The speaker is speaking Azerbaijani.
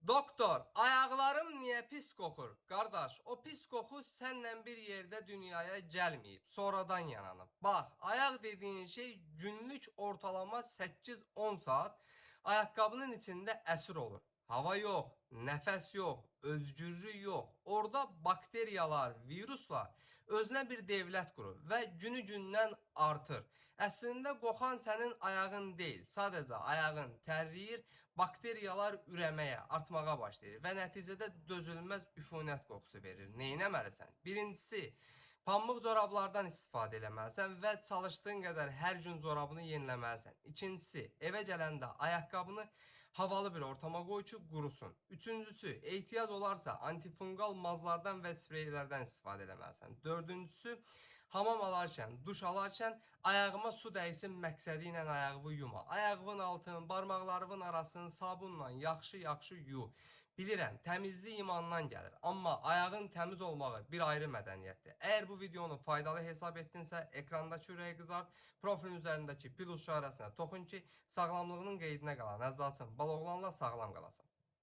Doktor, ayaqlarım niye pis qoxur? Qardaş, o pis qoxu səninlə bir yerdə dünyaya gəlməyib, sonradan yaranıb. Bax, ayaq dediyin şey günlük ortalama 8-10 saat ayaqqabının içində əsir olur. Hava yox, nəfəs yox, özgürlük yox. Orada bakteriyalar, viruslar özünə bir devlət qurur və günü-gündən artır. Əslində qoxan sənin ayağın deyil, sadəcə ayağın tərləyir, bakteriyalar ürəməyə, artmağa başlayır və nəticədə dözülməz üfunət qoxusu verir. Neynəməlisən? Birincisi, pambıq corablardan istifadə eləməlisən və çalışdığın qədər hər gün corabını yeniləməlisən. İkincisi, evə gələndə ayaqqabını havalı bir ortama qoy ki, qurusun. Üçüncüsü, ehtiyac olarsa antifungal mazlardan və spreylərdən istifadə eləməlisən. Dördüncüsü, hamam alarkən, duş alarkən ayağıma su dəysin məqsədi ilə ayağımı yuma. Ayağımın altını, barmaqlarımın arasını sabunla yaxşı-yaxşı yu. Bilirəm, təmizlik imandan gəlir, amma ayağın təmiz olmağı bir ayrı mədəniyyətdir. Əgər bu videonu faydalı hesab etdinsə, ekrandakı ürəyi qızart, profilin üzərindəki plus işarəsinə toxun ki, sağlamlığının qeydinə qalan əzzaçın baloğlanla sağlam qalasan.